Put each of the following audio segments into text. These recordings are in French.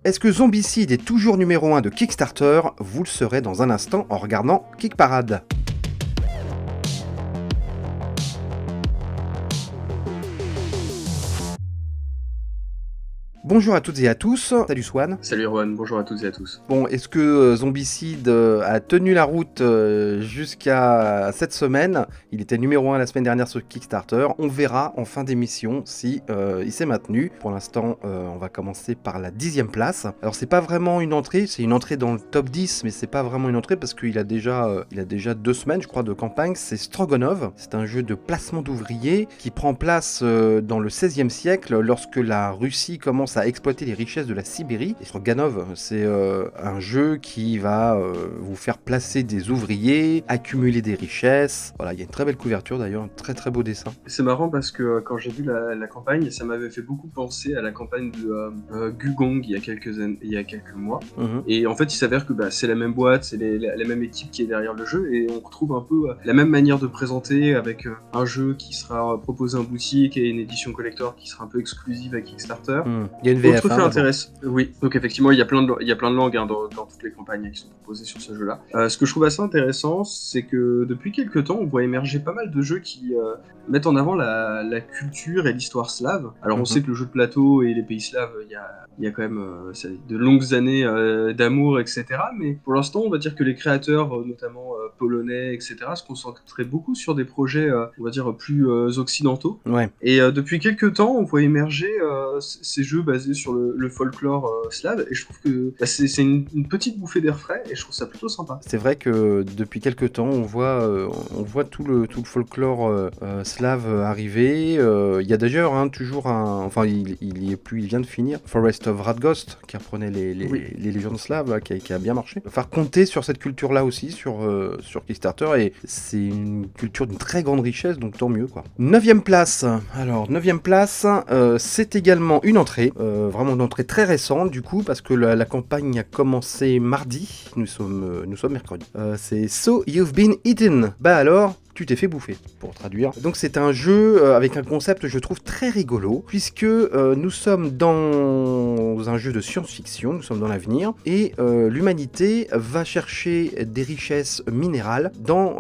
Est-ce que Zombicide est toujours numéro 1 de Kickstarter? Vous le saurez dans un instant en regardant Kick Parade. Bonjour à toutes et à tous, salut Swan. Salut Erwan, bonjour à toutes et à tous. Bon, est-ce que Zombicide a tenu la route jusqu'à cette semaine? Il était numéro 1 la semaine dernière sur Kickstarter. On verra en fin d'émission si il s'est maintenu. Pour l'instant, on va commencer par la 10e place. Alors c'est pas vraiment une entrée, c'est une entrée dans le top 10, mais c'est pas vraiment une entrée parce qu'il a déjà 2 semaines, je crois, de campagne. C'est Stroganov. C'est un jeu de placement d'ouvriers qui prend place dans le 16e siècle lorsque la Russie commence à exploiter les richesses de la Sibérie. Et Stroganov, c'est un jeu qui va vous faire placer des ouvriers, accumuler des richesses. Voilà, il y a une très belle couverture d'ailleurs, un très très beau dessin. C'est marrant parce que quand j'ai vu la campagne, ça m'avait fait beaucoup penser à la campagne de Gugong il y a quelques mois. Et en fait, il s'avère que c'est la même boîte, c'est la même équipe qui est derrière le jeu, et on retrouve un peu la même manière de présenter avec un jeu qui sera proposé en boutique et une édition collector qui sera un peu exclusive à Kickstarter. Il y a une VF. Autre fait intéressant. Oui, donc effectivement, il y a plein de langues dans toutes les campagnes qui sont proposées sur ce jeu-là. Ce que je trouve assez intéressant, c'est que depuis quelques temps, on voit émerger pas mal de jeux qui mettent en avant la culture et l'histoire slave. Alors on sait que le jeu de plateau et les pays slaves, il y a quand même de longues années d'amour, etc. Mais pour l'instant, on va dire que les créateurs, notamment polonais, etc., se concentraient beaucoup sur des projets, on va dire, plus occidentaux. Ouais. Et depuis quelques temps, on voit émerger ces jeux basés sur le folklore slave, et je trouve que c'est une petite bouffée d'air frais, et je trouve ça plutôt sympa. C'est vrai que depuis quelques temps, on voit tout le folklore slave arriver. Il y a d'ailleurs toujours enfin il y est plus, il vient de finir, Forest of Radgost, qui reprenait les légendes slaves, là, qui a bien marché. Enfin, compter sur cette culture-là aussi, sur Kickstarter, et c'est une culture d'une très grande richesse, donc tant mieux, quoi. 9e place. Alors, 9e place, c'est également une entrée, vraiment une entrée très récente, du coup, parce que la campagne a commencé mardi, nous sommes mercredi. C'est So You've Been Eaten. Bah alors, tu t'es fait bouffer, pour traduire. Donc c'est un jeu avec un concept, je trouve, très rigolo, puisque nous sommes dans un jeu de science-fiction, nous sommes dans l'avenir, et l'humanité va chercher des richesses minérales dans,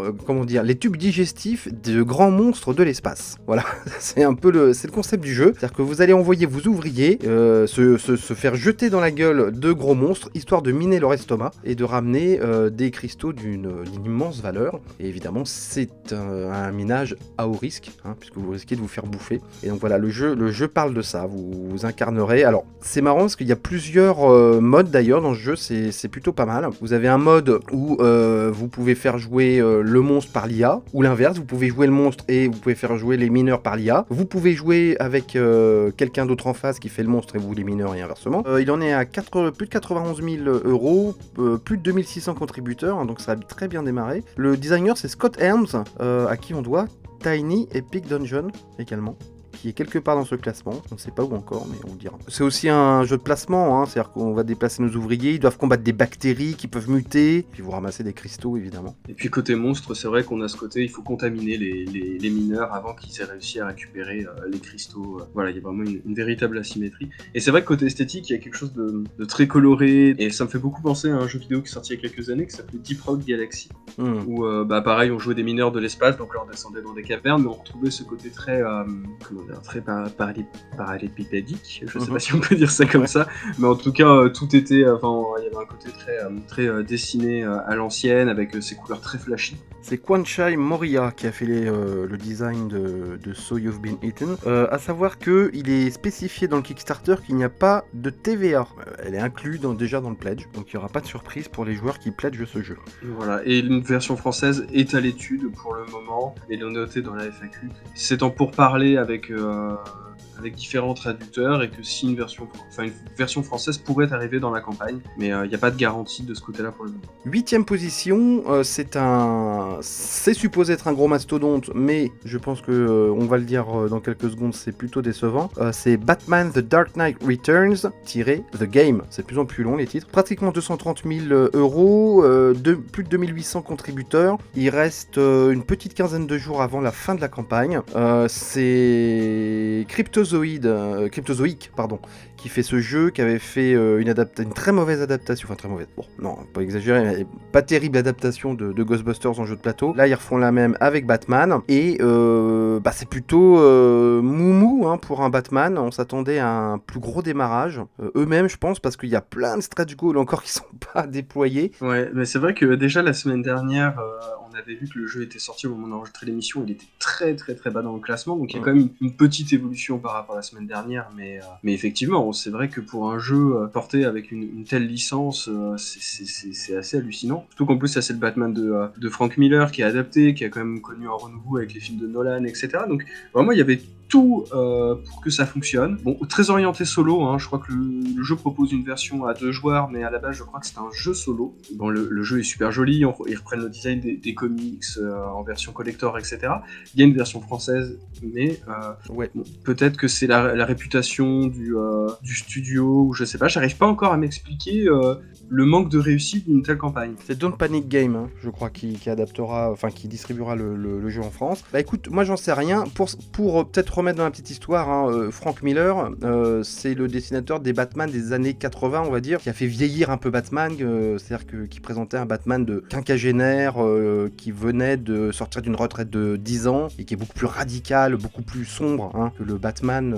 les tubes digestifs de grands monstres de l'espace. Voilà, c'est un peu le concept du jeu, c'est-à-dire que vous allez envoyer vos ouvriers se faire jeter dans la gueule de gros monstres, histoire de miner leur estomac, et de ramener des cristaux d'une immense valeur. Et évidemment, c'est un minage à haut risque, puisque vous risquez de vous faire bouffer. Et donc voilà, le jeu parle de ça, vous incarnerez. Alors, c'est marrant parce qu'il y a plusieurs modes d'ailleurs dans ce jeu, c'est plutôt pas mal. Vous avez un mode où vous pouvez faire jouer le monstre par l'IA, ou l'inverse, vous pouvez jouer le monstre et vous pouvez faire jouer les mineurs par l'IA. Vous pouvez jouer avec quelqu'un d'autre en face qui fait le monstre et vous les mineurs, et inversement. Il en est à plus de 91 000 euros, plus de 2600 contributeurs, donc ça a très bien démarré. Le designer, c'est Scott Helms, à qui on doit Tiny Epic Dungeon également, qui est quelque part dans ce classement, on ne sait pas où encore, mais on le dira. C'est aussi un jeu de placement, c'est-à-dire qu'on va déplacer nos ouvriers, ils doivent combattre des bactéries qui peuvent muter, puis vous ramassez des cristaux évidemment. Et puis côté monstre, c'est vrai qu'on a ce côté, il faut contaminer les mineurs avant qu'ils aient réussi à récupérer les cristaux. Voilà, il y a vraiment une véritable asymétrie. Et c'est vrai que côté esthétique, il y a quelque chose de très coloré, et ça me fait beaucoup penser à un jeu vidéo qui est sorti il y a quelques années, qui s'appelait Deep Rock Galaxy, où pareil, on jouait des mineurs de l'espace, donc là on descendait dans des cavernes, mais on retrouvait ce côté très très parallépipédique, je sais pas si on peut dire ça comme ça, mais en tout cas tout était, il y avait un côté très dessiné à l'ancienne, avec ses couleurs très flashy. C'est Kwanchai Moriya qui a fait le design de So You've Been Eaten. À savoir qu'il est spécifié dans le Kickstarter qu'il n'y a pas de TVA. Elle est inclue déjà dans le pledge, donc il n'y aura pas de surprise pour les joueurs qui pledgent ce jeu. Voilà, et une version française est à l'étude pour le moment, et le noter dans la FAQ. C'est en pourparlers avec différents traducteurs, et que si une version française pourrait arriver dans la campagne, mais il n'y a pas de garantie de ce côté-là pour le moment. 8e position, c'est supposé être un gros mastodonte, mais je pense que on va le dire dans quelques secondes, c'est plutôt décevant. C'est Batman The Dark Knight Returns The Game. C'est de plus en plus long les titres. Pratiquement 230 000 euros, plus de 2800 contributeurs. Il reste une petite quinzaine de jours avant la fin de la campagne. C'est Cryptozoa Cryptozoic, pardon, qui fait ce jeu, qui avait fait une très mauvaise adaptation, enfin très mauvaise, bon, non, pas exagérer, mais pas terrible adaptation de Ghostbusters en jeu de plateau. Là, ils refont la même avec Batman, et c'est plutôt moumou hein, pour un Batman. On s'attendait à un plus gros démarrage, eux-mêmes, je pense, parce qu'il y a plein de stretch goals encore qui sont pas déployés. Ouais, mais c'est vrai que déjà la semaine dernière, on avait vu que le jeu était sorti au moment d'enregistrer l'émission, il était très très très bas dans le classement, donc il y a quand même une petite évolution par rapport à la semaine dernière, mais effectivement, c'est vrai que pour un jeu porté avec une telle licence, c'est assez hallucinant. Surtout qu'en plus, ça c'est le Batman de Frank Miller qui est adapté, qui a quand même connu un renouveau avec les films de Nolan, etc. Donc vraiment, il y avait tout pour que ça fonctionne. Bon, très orienté solo, hein, je crois que le jeu propose une version à 2 joueurs, mais à la base, je crois que c'est un jeu solo. Bon, le jeu est super joli, ils reprennent le design des comics en version collector, etc. Il y a une version française, mais bon, peut-être que c'est la réputation du studio, ou je sais pas, j'arrive pas encore à m'expliquer le manque de réussite d'une telle campagne. C'est Don't Panic Game, hein, je crois, qui distribuera le jeu en France. Bah écoute, moi j'en sais rien. Pour peut-être remettre dans la petite histoire, hein, Frank Miller, c'est le dessinateur des Batman des années 80, on va dire, qui a fait vieillir un peu Batman, c'est-à-dire qui présentait un Batman de quinquagénaire, qui venait de sortir d'une retraite de 10 ans, et qui est beaucoup plus radical, beaucoup plus sombre hein, que le Batman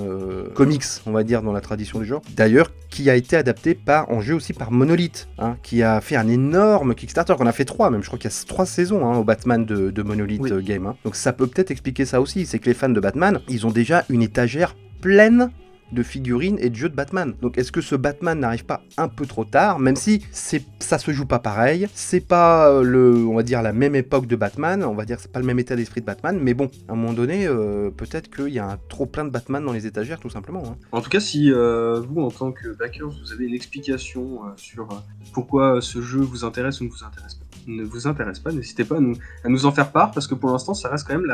comics, on va dire, dans la tradition du genre. D'ailleurs, qui a été adapté en jeu aussi par Monolith, hein, qui a fait un énorme Kickstarter, qu'on a fait 3 même, je crois qu'il y a 3 saisons hein, au Batman de Monolith Game. Hein. Donc ça peut peut-être expliquer ça aussi, c'est que les fans de Batman, ils ont déjà une étagère pleine de figurines et de jeux de Batman. Donc est-ce que ce Batman n'arrive pas un peu trop tard, même si ça se joue pas pareil, c'est pas on va dire la même époque de Batman, on va dire que c'est pas le même état d'esprit de Batman, mais bon, à un moment donné, peut-être qu'il y a un trop plein de Batman dans les étagères tout simplement. Hein. En tout cas, si vous, en tant que backers, vous avez une explication sur pourquoi ce jeu vous intéresse ou ne vous intéresse pas, n'hésitez pas à nous en faire part, parce que pour l'instant, ça reste quand même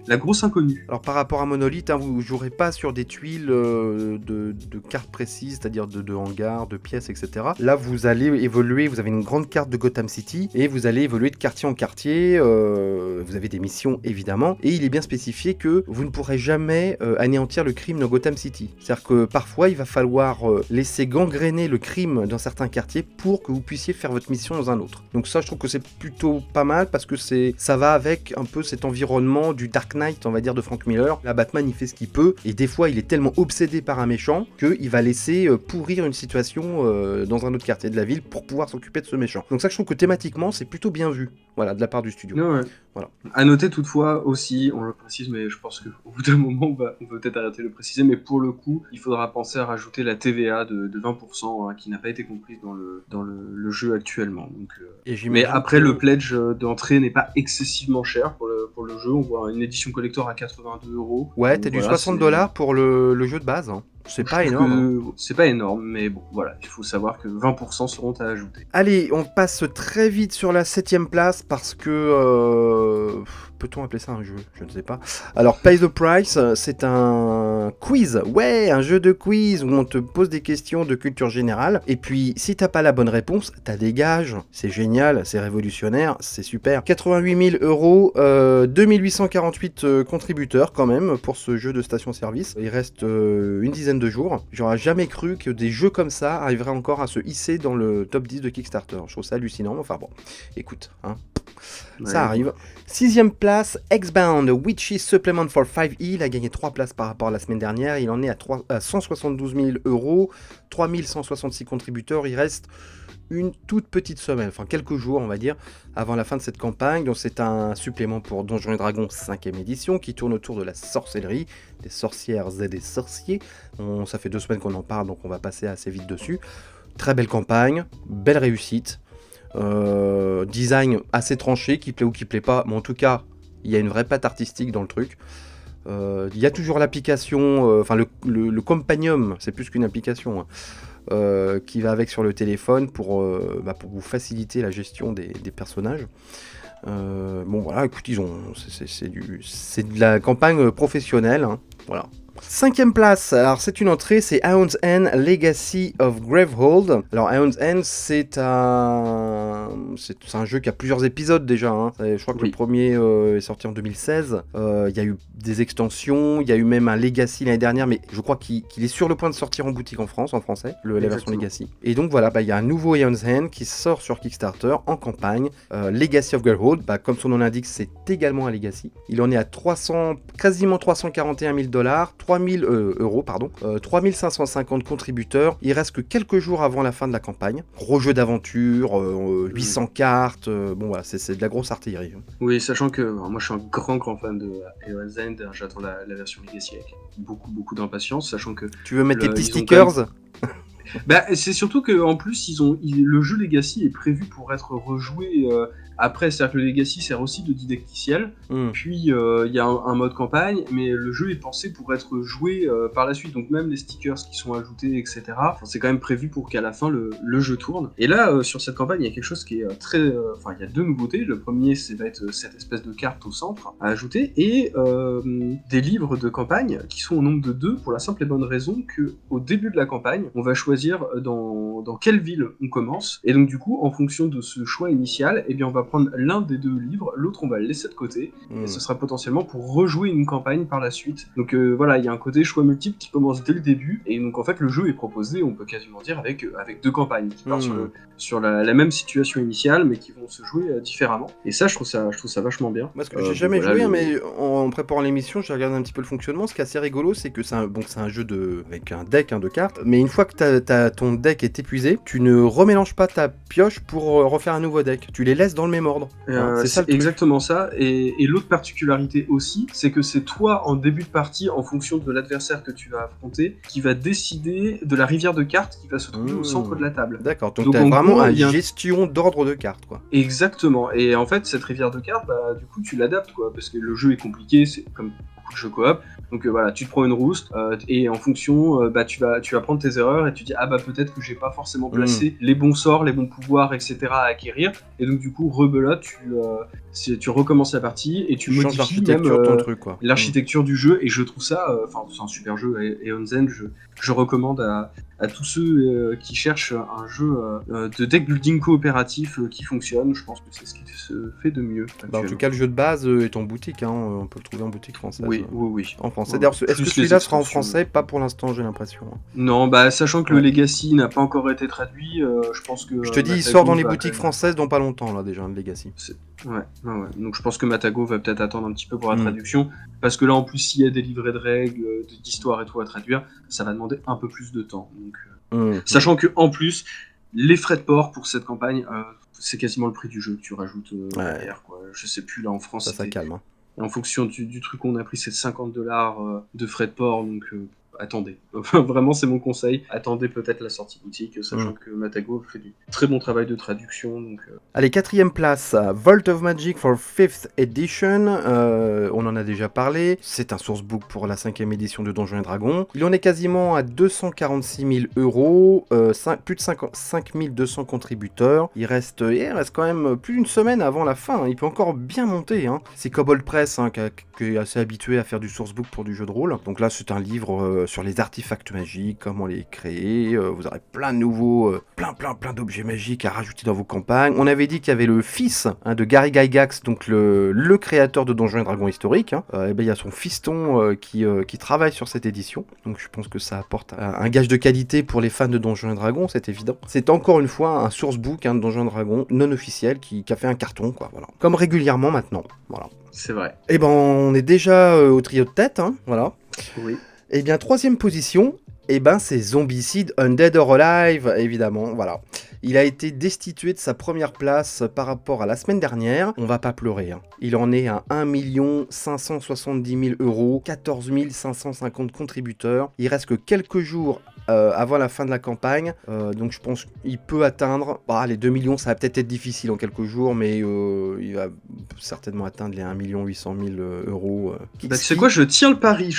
la grosse inconnue. Alors par rapport à Monolith, hein, vous jouerez pas sur des tuiles de cartes précises, c'est-à-dire de hangars, de pièces, etc. Là, vous allez évoluer, vous avez une grande carte de Gotham City, et vous allez évoluer de quartier en quartier, vous avez des missions évidemment, et il est bien spécifié que vous ne pourrez jamais anéantir le crime dans Gotham City. C'est-à-dire que parfois, il va falloir laisser gangréner le crime dans certains quartiers pour que vous puissiez faire votre mission dans un autre. Donc ça, je trouve que c'est plutôt pas mal, parce que ça va avec un peu cet environnement du Dark Knight, on va dire, de Frank Miller. Là, Batman, il fait ce qu'il peut, et des fois, il est tellement obsédé par un méchant qu'il va laisser pourrir une situation dans un autre quartier de la ville pour pouvoir s'occuper de ce méchant. Donc ça, je trouve que thématiquement, c'est plutôt bien vu, voilà, de la part du studio. Ouais. Voilà. À noter toutefois aussi, on le précise, mais je pense qu'au bout d'un moment, on peut peut-être arrêter de le préciser, mais pour le coup, il faudra penser à rajouter la TVA de 20% hein, qui n'a pas été comprise dans le jeu actuellement. Donc, mais après, le pledge d'entrée n'est pas excessivement cher pour le jeu. On voit une édition collector à 82€. Ouais, t'as du $60 pour le jeu de base. Hein. C'est pas énorme. C'est pas énorme, mais bon, voilà, il faut savoir que 20% seront à ajouter. Allez, on passe très vite sur la 7ème place parce que... peut-on appeler ça un jeu ? Je ne sais pas. Alors, Pay the Price, c'est un quiz. Ouais, un jeu de quiz où on te pose des questions de culture générale. Et puis, si t'as pas la bonne réponse, t'as des gages. C'est génial, c'est révolutionnaire, c'est super. 88 000€, 2848 contributeurs quand même pour ce jeu de station-service. Il reste une dizaine de jours. J'aurais jamais cru que des jeux comme ça arriveraient encore à se hisser dans le top 10 de Kickstarter. Je trouve ça hallucinant. Enfin bon, écoute, hein. Ça arrive. 6ème place, X-Bound, Witchy Supplement for 5e. Il a gagné 3 places par rapport à la semaine dernière. Il en est à 172 000€, 3166 contributeurs. Il reste une toute petite semaine, enfin quelques jours on va dire, avant la fin de cette campagne. Donc c'est un supplément pour Donjons et Dragons 5e édition qui tourne autour de la sorcellerie, des sorcières et des sorciers. Ça fait 2 semaines qu'on en parle, donc on va passer assez vite dessus. Très belle campagne, belle réussite. Design assez tranché, qui plaît ou qui plaît pas, mais en tout cas il y a une vraie patte artistique dans le truc. Il y a toujours l'application, le Companium, c'est plus qu'une application, qui va avec sur le téléphone pour vous faciliter la gestion des personnages. Bon voilà, écoute, c'est de la campagne professionnelle, hein, voilà. 5e place, alors c'est une entrée, c'est Aeon's End Legacy of Gravehold. Alors Aeon's End, c'est un jeu qui a plusieurs épisodes déjà, hein. Je crois que le premier est sorti en 2016. Il y a eu des extensions, il y a eu même un Legacy l'année dernière, mais je crois qu'il est sur le point de sortir en boutique en France, en français, la version Legacy. Et donc voilà, il y a un nouveau Aeon's End qui sort sur Kickstarter en campagne. Legacy of Gravehold, comme son nom l'indique, c'est également un Legacy. Il en est à quasiment 341 000 $, 3000 euros, 3550 contributeurs. Il reste que quelques jours avant la fin de la campagne. Gros jeu d'aventure, 800 cartes, bon voilà, c'est de la grosse artillerie. Oui, sachant que moi je suis un grand fan de Aeon's End, j'attends la version Legacy avec beaucoup d'impatience, sachant que... Tu veux mettre tes petits stickers c'est surtout que en plus le jeu Legacy est prévu pour être rejoué après, c'est-à-dire que le Legacy sert aussi de didacticiel, puis il y a un mode campagne, mais le jeu est pensé pour être joué par la suite, donc même les stickers qui sont ajoutés, etc., c'est quand même prévu pour qu'à la fin le jeu tourne. Et là, sur cette campagne, il y a quelque chose qui est il y a 2 nouveautés. Le premier, va être cette espèce de carte au centre à ajouter, et des livres de campagne qui sont au nombre de 2, pour la simple et bonne raison que au début de la campagne, on va choisir dans quelle ville on commence, et donc du coup, en fonction de ce choix initial, eh bien on va prendre l'un des 2 livres, l'autre on va le laisser de côté, et ce sera potentiellement pour rejouer une campagne par la suite. Donc voilà, il y a un côté choix multiple qui commence dès le début, et donc en fait le jeu est proposé, on peut quasiment dire, avec 2 campagnes qui partent sur la même situation initiale, mais qui vont se jouer différemment. Et ça, je trouve ça vachement bien. Parce que j'ai jamais joué, mais en préparant l'émission, j'ai regardé un petit peu le fonctionnement. Ce qui est assez rigolo, c'est que c'est un jeu avec un deck de cartes, mais une fois que ton deck est épuisé, tu ne remélanges pas ta pioche pour refaire un nouveau deck. Tu les laisses dans le même ordre. C'est exactement ça. Et l'autre particularité aussi, c'est que c'est toi, en début de partie, en fonction de l'adversaire que tu vas affronter, qui va décider de la rivière de cartes qui va se trouver au centre de la table. D'accord, donc t'as vraiment une gestion d'ordre de cartes, quoi. Exactement. Et en fait, cette rivière de cartes, du coup, tu l'adaptes, quoi, parce que le jeu est compliqué, c'est comme beaucoup de jeux coop. Donc voilà, tu te prends une rouste et en fonction, tu vas prendre tes erreurs et tu dis peut-être que j'ai pas forcément placé les bons sorts, les bons pouvoirs, etc. à acquérir. Et donc du coup, rebelote, tu recommences la partie et tu modifies l'architecture même ton truc, quoi. L'architecture du jeu. Et je trouve ça, c'est un super jeu. Aeon's End, je recommande à tous ceux qui cherchent un jeu de deck building coopératif qui fonctionne. Je pense que c'est ce qui se fait de mieux. En tout cas, le jeu de base est en boutique, hein. On peut le trouver en boutique française. Oui. En français. D'ailleurs, est-ce que celui-là sera en français? Pas pour l'instant, j'ai l'impression. Non, sachant que le Legacy n'a pas encore été traduit, je pense que... Je te dis, il sort dans les boutiques françaises dans pas longtemps, là, déjà, le Legacy. Ouais. Donc je pense que Matago va peut-être attendre un petit peu pour la traduction, parce que là, en plus, s'il y a des livrets de règles, d'histoire et tout à traduire, ça va demander un peu plus de temps. Donc, sachant que en plus, les frais de port pour cette campagne, c'est quasiment le prix du jeu que tu rajoutes derrière, quoi. Je sais plus, là, en France... Ça calme, hein. En fonction du truc qu'on a pris, c'est $50 de frais de port, donc attendez. Vraiment, c'est mon conseil. Attendez peut-être la sortie boutique, sachant que Matago fait du très bon travail de traduction. Donc, Allez, 4e place, Vault of Magic for 5th Edition. On en a déjà parlé. C'est un sourcebook pour la 5e édition de Donjons et Dragons. Il en est quasiment à 246 000 €, plus de 5 200 contributeurs. Il reste quand même plus d'une semaine avant la fin. Il peut encore bien monter, hein. C'est Kobold Press qui est assez habitué à faire du sourcebook pour du jeu de rôle. Donc là, c'est un livre sur les artefacts magiques, comment les créer. Vous aurez plein de nouveaux, plein d'objets magiques à rajouter dans vos campagnes. On avait dit qu'il y avait le fils de Gary Gygax, donc le créateur de Donjons et Dragons historique. Il y a son fiston qui travaille sur cette édition. Donc je pense que ça apporte un gage de qualité pour les fans de Donjons et Dragons, c'est évident. C'est encore une fois un sourcebook de Donjons et Dragons non officiel qui a fait un carton, quoi. Voilà. Comme régulièrement maintenant. Voilà. C'est vrai. Et on est déjà au trio de tête, hein. Voilà. Oui. Et bien, 3e position, c'est Zombicide Undead or Alive, évidemment, voilà. Il a été destitué de sa première place par rapport à la semaine dernière. On va pas pleurer, hein. Il en est à 1 570 000 €, 14 550 contributeurs. Il reste que quelques jours avant la fin de la campagne, donc je pense qu'il peut atteindre, les 2 millions, ça va peut-être être difficile en quelques jours, mais il va certainement atteindre les 1 800 000 €. Tu sais quoi, je tiens le pari,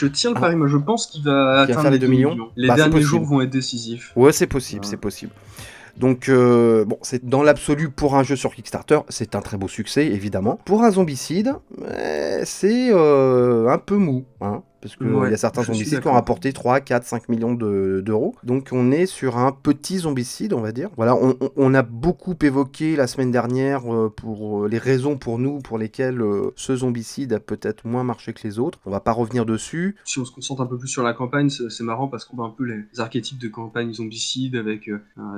moi je pense qu'il va atteindre les 2 millions. Les derniers jours vont être décisifs. Ouais, c'est possible, c'est possible. Donc, c'est dans l'absolu pour un jeu sur Kickstarter, c'est un très beau succès, évidemment. Pour un zombicide, c'est un peu mou, hein. parce qu'il y a Ouais, certains je suis zombicides qui ont d'accord. rapporté 3, 4, 5 millions d'euros. Donc on est sur un petit zombicide, on va dire. Voilà, on a beaucoup évoqué la semaine dernière pour les raisons pour nous pour lesquelles ce zombicide a peut-être moins marché que les autres. On va pas revenir dessus. Si on se concentre un peu plus sur la campagne, c'est marrant parce qu'on voit un peu les archétypes de campagne zombicide avec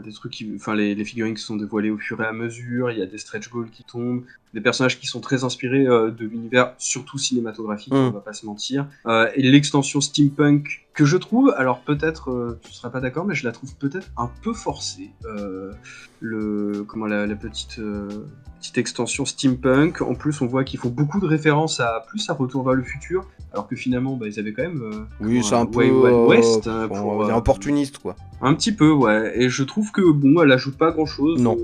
des trucs enfin les figurines qui sont dévoilées au fur et à mesure, il y a des stretch goals qui tombent, des personnages qui sont très inspirés de l'univers, surtout cinématographique, hein, on va pas se mentir. Et l'extension steampunk que je trouve, alors peut-être tu seras pas d'accord, mais je la trouve peut-être un peu forcée. La petite extension steampunk. En plus, on voit qu'ils font beaucoup de références à Retour vers le futur, alors que finalement, ils avaient quand même Oui, c'est un peu Wild Wild West on pour va dire opportuniste, quoi. un petit peu, ouais. Et je trouve que bon, elle ajoute pas grand-chose Non.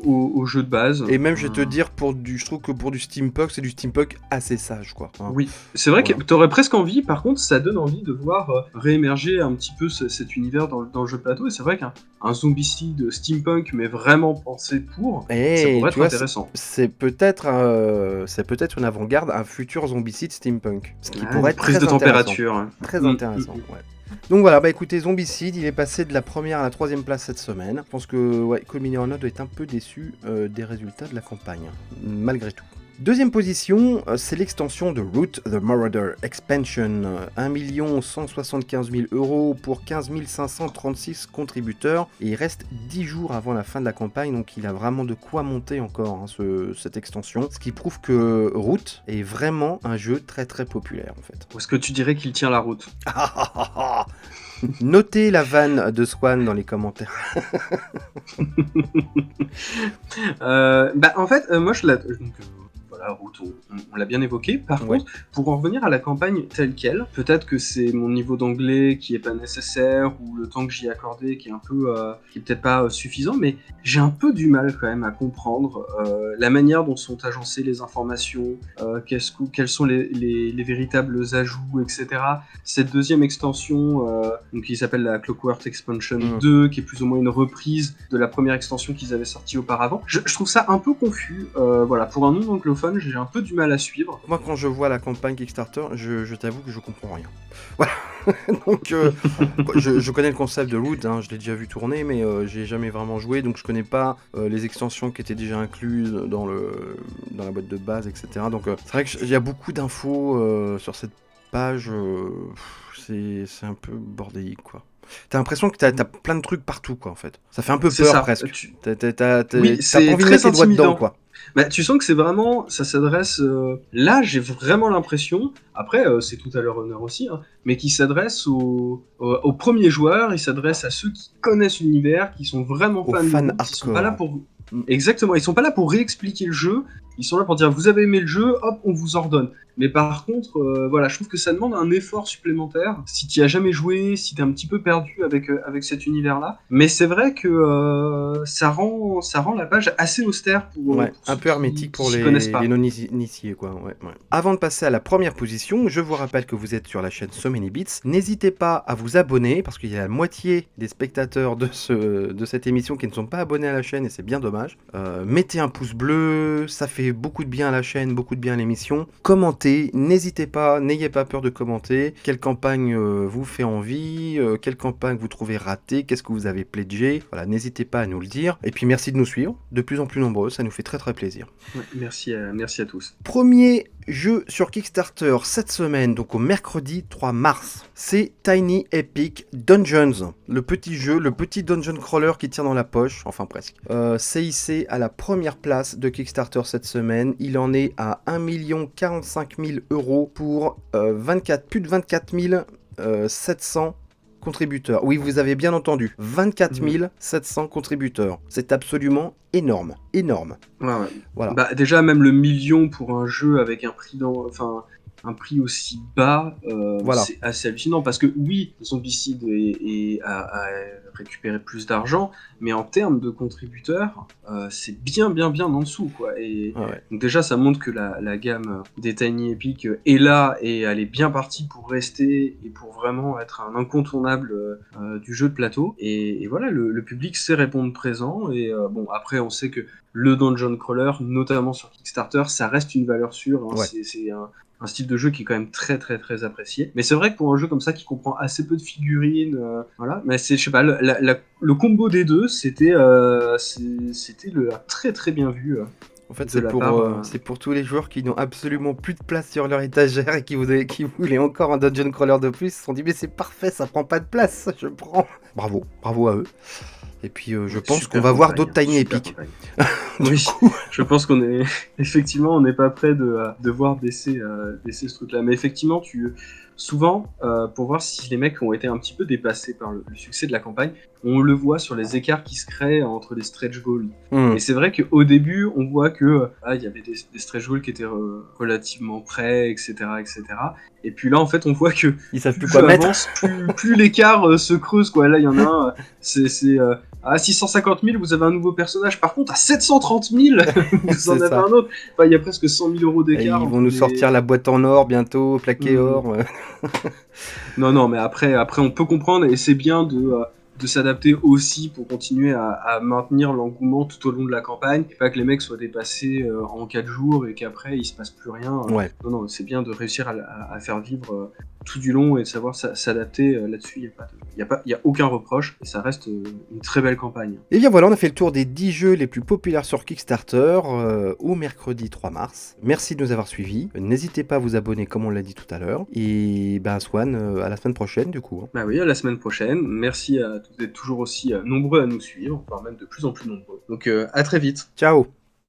au jeu de base. Et même, je vais te dire, je trouve que pour du steampunk, c'est du steampunk assez sage, quoi. Hein. Oui, c'est vrai Voilà. que t'aurais presque envie, par contre, ça donne envie de voir réémerger un petit peu cet univers dans le jeu de plateau, et c'est vrai qu'un zombicide steampunk, mais vraiment pensé ça Et pourrait tu être vois, intéressant. c'est peut-être une avant-garde, un futur zombicide steampunk. Ce qui Ouais, pourrait une être prise très de intéressant. température. Hein. Très Mm. intéressant, ouais. Donc voilà, bah écoutez, Zombicide, il est passé de la première à la troisième place cette semaine. Je pense que ouais, Call Me Or Not doit être un peu déçu des résultats de la campagne, malgré tout. Deuxième position, c'est l'extension de Root the Marauder Expansion. 1 175 000 € pour 15 536 contributeurs. Et il reste 10 jours avant la fin de la campagne, donc il a vraiment de quoi monter encore hein, cette extension. Ce qui prouve que Root est vraiment un jeu très très populaire en fait. Est-ce que tu dirais qu'il tient la route? Notez la vanne de Swan dans les commentaires. En fait, moi je la. Voilà, Route, on l'a bien évoqué. Par Ouais. contre, pour en revenir à la campagne telle qu'elle, peut-être que c'est mon niveau d'anglais qui est pas nécessaire ou le temps que j'y ai accordé qui est peut-être pas suffisant, mais j'ai un peu du mal quand même à comprendre la manière dont sont agencées les informations, quels sont les véritables ajouts, etc. Cette deuxième extension, donc qui s'appelle la Clockwork Expansion 2, qui est plus ou moins une reprise de la première extension qu'ils avaient sortie auparavant. Je trouve ça un peu confus. Voilà, pour un non-anglophone, j'ai un peu du mal à suivre. Moi, quand je vois la campagne Kickstarter, je t'avoue que je comprends rien. Voilà. Donc, je connais le concept de Root, hein, je l'ai déjà vu tourner, mais j'ai jamais vraiment joué, donc je connais pas les extensions qui étaient déjà incluses dans la boîte de base, etc. Donc, c'est vrai qu'il y a beaucoup d'infos sur cette page. C'est un peu bordélique, quoi. T'as l'impression que t'as plein de trucs partout, quoi, en fait. Ça fait un peu peur, presque. T'as Oui, pas c'est envie de très mettre les doigts dedans, intimidant. quoi. Bah, tu sens que c'est vraiment, ça s'adresse. Là, j'ai vraiment l'impression, après, c'est tout à leur honneur aussi, hein, mais qui s'adresse aux premiers joueurs, il s'adresse à ceux qui connaissent l'univers, qui sont vraiment Aux fans de fans route, qui sont pas là hardcore. pour. Exactement, ils sont pas là pour réexpliquer le jeu, ils sont là pour dire vous avez aimé le jeu, hop, on vous ordonne. Mais par contre, voilà, je trouve que ça demande un effort supplémentaire si tu as jamais joué, si tu es un petit peu perdu avec cet univers-là. Mais c'est vrai que ça rend la page assez austère pour Ouais, un ceux peu hermétique qui pour s'y connaissent les pas. non-initiés, quoi. Ouais, ouais. Avant de passer à la première position, je vous rappelle que vous êtes sur la chaîne So Many Bits. N'hésitez pas à vous abonner, parce qu'il y a la moitié des spectateurs de cette émission qui ne sont pas abonnés à la chaîne, et c'est bien dommage. Mettez un pouce bleu, ça fait beaucoup de bien à la chaîne, beaucoup de bien à l'émission. Commentez, n'hésitez pas, n'ayez pas peur de commenter. Quelle campagne vous fait envie, quelle campagne vous trouvez ratée, qu'est-ce que vous avez pledgé. Voilà, n'hésitez pas à nous le dire. Et puis merci de nous suivre, de plus en plus nombreux, ça nous fait très très plaisir. Ouais, merci à tous. Premier jeu sur Kickstarter cette semaine, donc au mercredi 3 mars, c'est Tiny Epic Dungeons, le petit jeu, le petit dungeon crawler qui tient dans la poche, enfin presque. C'est hissé à la première place de Kickstarter cette semaine, il en est à 1 045 000 € pour plus de 24 700 contributeurs. Oui, vous avez bien entendu, 24 700 contributeurs. C'est absolument énorme, énorme. Ouais, ouais. Voilà. Bah, déjà, même le million pour un jeu avec un prix aussi bas, Voilà. c'est assez hallucinant. Parce que oui, Zombicide a récupéré plus d'argent, mais en termes de contributeurs, c'est bien en dessous, quoi. Et Ouais. donc déjà, ça montre que la gamme des Tiny Epic est là et elle est bien partie pour rester et pour vraiment être un incontournable du jeu de plateau. Et voilà, le public sait répondre présent. Et bon, après, on sait que le dungeon crawler, notamment sur Kickstarter, ça reste une valeur sûre. Hein. Ouais. C'est un style de jeu qui est quand même très très très apprécié. Mais c'est vrai que pour un jeu comme ça qui comprend assez peu de figurines, voilà, mais c'est, je sais pas, le combo des deux, c'était très très bien vu En fait, de la part. c'est pour tous les joueurs qui n'ont absolument plus de place sur leur étagère et qui voulaient encore un dungeon crawler de plus. Ils se sont dit, mais c'est parfait, ça prend pas de place, je prends. Bravo, bravo à eux. Et puis, je pense qu'on Super va voir campagne, d'autres Tiny super Epic. campagne. Du Oui, coup, je pense qu'on est effectivement on n'est pas prêt de voir baisser ce truc-là. Mais effectivement, souvent pour voir si les mecs ont été un petit peu dépassés par le succès de la campagne, on le voit sur les écarts qui se créent entre les stretch goals. Et c'est vrai qu'au début, on voit que il y avait des stretch goals qui étaient relativement près, etc., etc. Et puis là, en fait, on voit que ils savent plus plus le quoi jeu mettre. avance, plus l'écart se creuse, quoi. Là, il y en a un, à 650 000, vous avez un nouveau personnage. Par contre, à 730 000, vous en C'est avez ça. un autre. Enfin, il y a presque 100 000 euros Et d'écart ils vont entre nous les. sortir la boîte en or bientôt, plaqué Hmm. or. Non, non, mais après, on peut comprendre et c'est bien de s'adapter aussi pour continuer à maintenir l'engouement tout au long de la campagne. Pas que les mecs soient dépassés en 4 jours et qu'après il se passe plus rien. Ouais. Non, non, c'est bien de réussir à faire vivre tout du long et de savoir s'adapter là-dessus. Il y a aucun reproche et ça reste une très belle campagne. Et bien voilà, on a fait le tour des 10 jeux les plus populaires sur Kickstarter au mercredi 3 mars. Merci de nous avoir suivis. N'hésitez pas à vous abonner comme on l'a dit tout à l'heure. Et ben Swan, à la semaine prochaine du coup. Bah oui, à la semaine prochaine. Merci à tous d'être toujours aussi nombreux à nous suivre, voire même de plus en plus nombreux. Donc à très vite. Ciao.